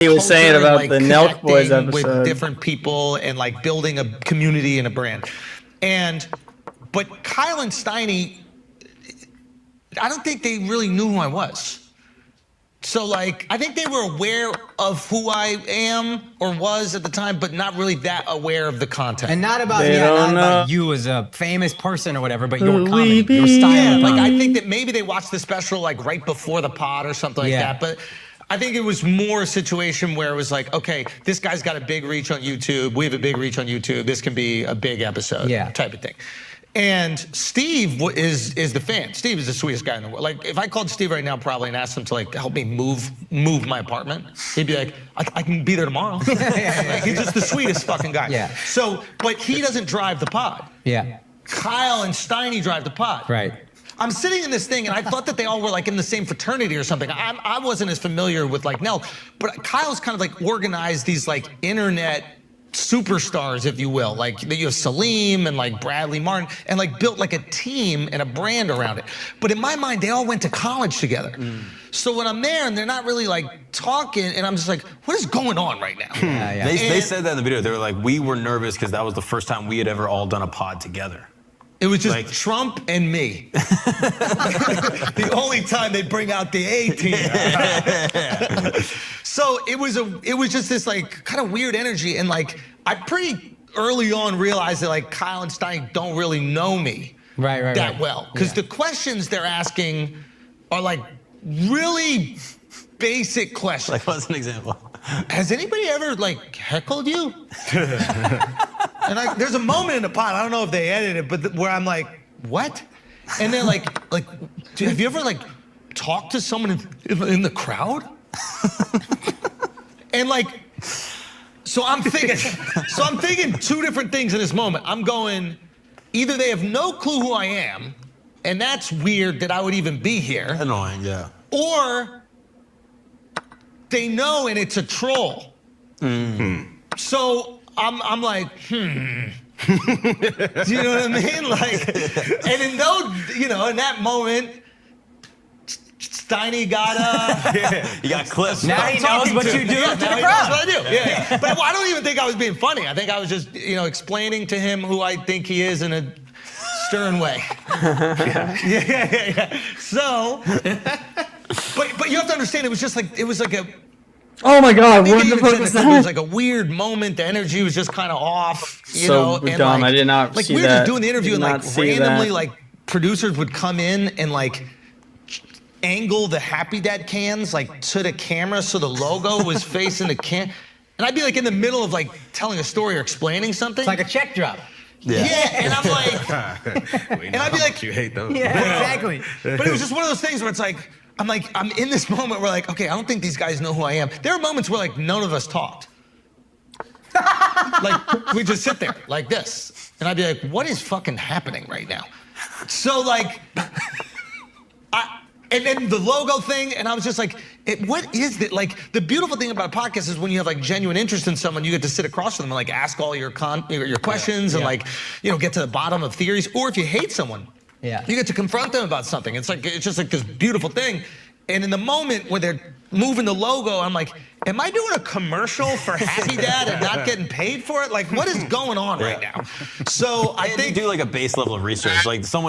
he was saying about like the Nelk Boys episode with different people and like building a community and a brand. But Kyle and Steiny, I don't think they really knew who I was. So like, I think they were aware of who I am or was at the time, but not really that aware of the content. And not about, not about you as a famous person or whatever, but your comedy, your Yeah, style. like I think that maybe they watched the special like right before the pod or something like that, but I think it was more a situation where it was like, okay, this guy's got a big reach on YouTube, we have a big reach on YouTube, this can be a big episode type of thing. And Steve is the fan. Steve is the sweetest guy in the world. Like, if I called Steve right now probably and asked him to like help me move my apartment, he'd be like, I can be there tomorrow. Like, he's just the sweetest fucking guy. Yeah. So, but he doesn't drive the pod. Yeah. Kyle and Steiny drive the pod. Right. I'm sitting in this thing and I thought that they all were like in the same fraternity or something. I wasn't as familiar with like Nell, but Kyle's kind of like organized these like internet superstars, if you will, like you have Salim and like Bradley Martin, and like built like a team and a brand around it. But in my mind, they all went to college together. So when I'm there and they're not really like talking, and I'm just like, what is going on right now? They said that in the video. They were like, we were nervous because that was the first time we had ever all done a pod together. It was just like Trump and me. The only time they bring out the A team. So it was just this like kind of weird energy, and like I pretty early on realized that like Kyle and Stein don't really know me that well, because the questions they're asking are like really basic questions. Like, what's an example? Has anybody ever like heckled you? And there's a moment in the pod, I don't know if they edited it, but where I'm like, what? And they're like, have you ever like talked to someone in the crowd? And like, so I'm thinking two different things in this moment. I'm going, either they have no clue who I am, and that's weird that I would even be here. Annoying, yeah. Or they know and it's a troll. So I'm like, Do you know what I mean? Like, and in in that moment, Steiny got you got clips. Now he knows what you do to the crowd. What I do. Yeah. But I don't even think I was being funny. I think I was just, explaining to him who I think he is in a stern way. Yeah. So, but you have to understand, it was like a. Oh my God! What the fuck was that? It was like a weird moment. The energy was just kind of off, you know. And dumb. Like, I did not like see we were that. just doing the interview, and like randomly, that. like producers would come in and like angle the Happy Dad cans like to the camera so the logo was facing the can, and I'd be like in the middle of like telling a story or explaining something. It's like a check drop. Yeah, and I'm like, and I'd be like, you hate those. Yeah, exactly. But it was just one of those things where it's like, I'm in this moment where like, okay, I don't think these guys know who I am. There are moments where like none of us talked. Like we just sit there like this, and I'd be like, what is fucking happening right now? So like, and then the logo thing, and I was just like, what is that? Like, the beautiful thing about a podcast is when you have like genuine interest in someone, you get to sit across from them and like ask all your questions and like, get to the bottom of theories. Or if you hate someone, you get to confront them about something. It's just like this beautiful thing. And in the moment where they're moving the logo, I'm like, am I doing a commercial for Happy Dad and not getting paid for it? Like, what is going on right now? So I think do like a base level of research. Like someone is